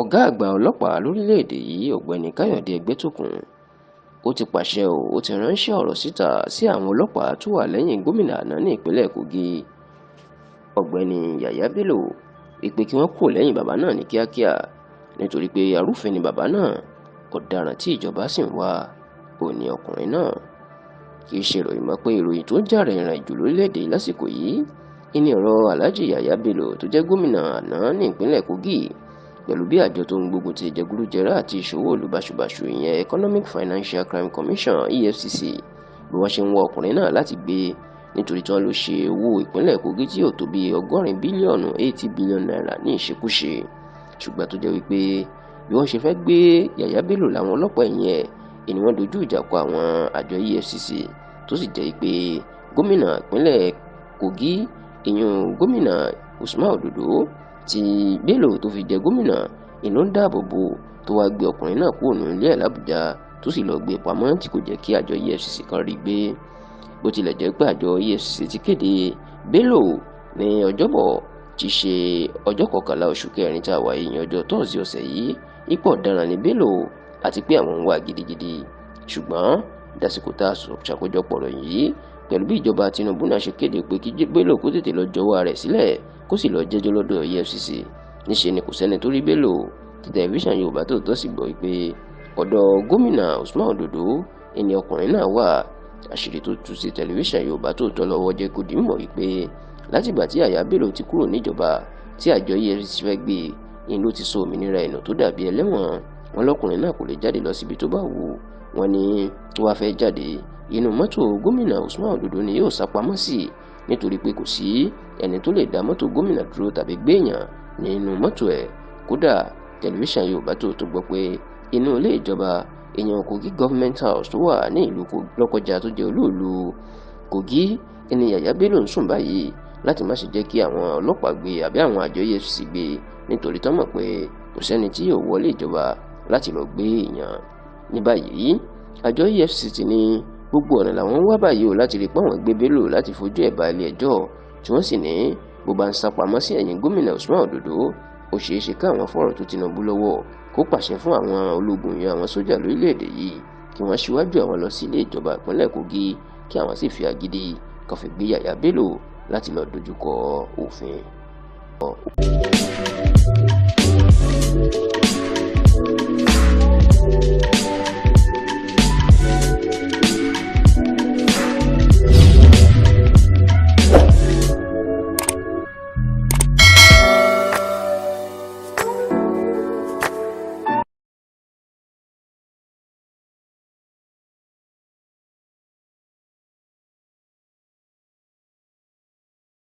Ọ̀gá àgbà ọlọ́pàá lórílẹ̀‐èdè yìí ọ̀gbẹ́ni Káyọ̀dé Ẹgbẹ́tókun ó ti pàṣẹ ó ti ránṣẹ́ ọ̀rọ̀ síta sí àwọn ọlọ́pàá tó wà lẹ́yìn gómìnà àná ní ìpínlẹ̀ Kogi ọ̀gbẹ́ni Yàyà Bello ìpè kí wọ́n kò lẹ́yìn bàbá náà ní kíákíá nítorí pé arúfin ni bàbá náà ọ̀daràn tí ìjọba sì ń wá òní ọkùnrin náà. Kì í ṣe ìròyìn mọ́ pé ìròyìn tó jà rìnrìn jù lórílẹ̀‐èdè lásìkò yìí ní ọ̀rọ̀ Alhaji Yàyà Bello tó jẹ́ gómìnà àná ní ìpínlẹ̀ Kogi pẹ̀lú bí àjọ tó ń gbógun ti ìjẹgúdújẹrá àti ìṣòwò ìlú báṣubàṣu ìyẹn Economic Financial Crime Commission EFCC bí wọ́n ṣe ń wá ọkùnrin náà láti gbé nítorí tí wọ́n lọ ṣe owó ìpínlẹ̀ Kogi tí yóò tó bí 80 bílíọ̀nù naira ní ìṣekúṣe ṣùgbọ́n tó jẹ́ wípé bí wọ́n ṣe fẹ́ gbé Yàyà Bello làwọn ọlọ́pàá ẹ̀yìn ni wọ́n dojú ìjà kọ àwọn àjọ EFCC tó sì jẹ́ pé gómìnà ìpínlẹ̀ Kogi gómìnà Usman Ododo tí Bello tó fi jẹ gómìnà ìlú ń dáàbò bò tó wá gbé ọkùnrin náà kúrò ní ilé ẹ̀ l'Àbújá tó sì lọ gbé pamọ́ tí kò jẹ́ kí àjọ EFCC kan rí gbé. Bó tilẹ̀ jẹ́ pé àjọ EFCC ti kéde Bello ní ọjọ́bọ̀ tí ṣe ọjọ́ 11 oṣù kẹrin tá a wà yìí ọjọ́ tọ́sídẹ̀ẹ́ ọ̀sẹ̀ yìí ipò ọ̀daràn ní Bello àti pé àwọn ń wá gidigidi ṣùgbọ́n dásìkò tá a ṣàkójọpọ̀ rẹ̀ yìí pẹ̀lú bí ìjọba Tinubu náà ṣe kéde pé kí Bello kó tètè lọ jọ̀wọ́ rẹ̀ sílẹ̀ kó sì lọ jẹ́jọ́ lọ́dọ̀ EFCC níṣe ni kò sẹ́ni tó rí Bello tí tẹlifíṣàn Yorùbá Tòótọ́ sì gbọ́ pé ọ̀dọ̀ gómìnà Usman Ododo ẹni ọkùnrin náà wà. Àṣírí tó tú sí tẹlifíṣàn Yorùbá Tòótọ́ lọ́wọ́ jẹ́ kó di mọ̀ wípé látìgbà tí Yàyà Bello ti kúrò níjọba tí àjọ EFCC fẹ́ gbé in ló ti sọ òmìnira ẹ̀nà tó dàbí ẹlẹ́wọ̀n. Wọn lọ́kùnrin náà kò lè jáde lọ síbi tó bá wù ú. Wọ́n ní tó wá fẹ́ jáde inú mọ́tò gómìnà Usman Ododo ni yóò sá pamọ́ sí nítorí pé kò sí ẹni tó lè dá mọ́tò gómìnà dúró tàbí gbéyàn nínú mọ́tò ẹ̀. Kódà tẹlifíṣàn Yorùbá Tòótọ́ gbọ́ pé inú ilé ìjọba Kogi Government House tó wà ní ìlú Lọ́kọ́jà tó jẹ́ olúùlú Kogi ẹni Yàyà Bello ń sùn báyìí láti má ṣe jẹ́ kí àwọn ọlọ́pàá gbé àbí àwọn àjọ EFCC gbé nítorí tán mọ̀ pé kò sẹ́ni tí yóò wọlé ìjọba láti lọ gbé èèyàn. Ní báyìí àjọ EFCC ti ní gbogbo ọ̀nà làwọn ń wá báyìí láti rí pé àwọn gbé Bello láti fojú ẹ̀ bá ilé ẹjọ́ tí wọ́n sì ní bó bá ń sá pamọ́ sí ẹ̀yìn gómìnà Usman Ododo ó ṣeé ṣe káwọn fọ̀rọ̀ tó Tinubu lọ́wọ́ kó pàṣẹ fún àwọn ológun yan àwọn sójà lórílẹ̀‐èdè yìí kí wọ́n ṣíwájú àwọn lọ sí ilé ìjọba ìpínlẹ̀ Kogi kí àwọn sì fi agídí kan fi gbé Yàyà Bello láti lọ dojúkọ òfin.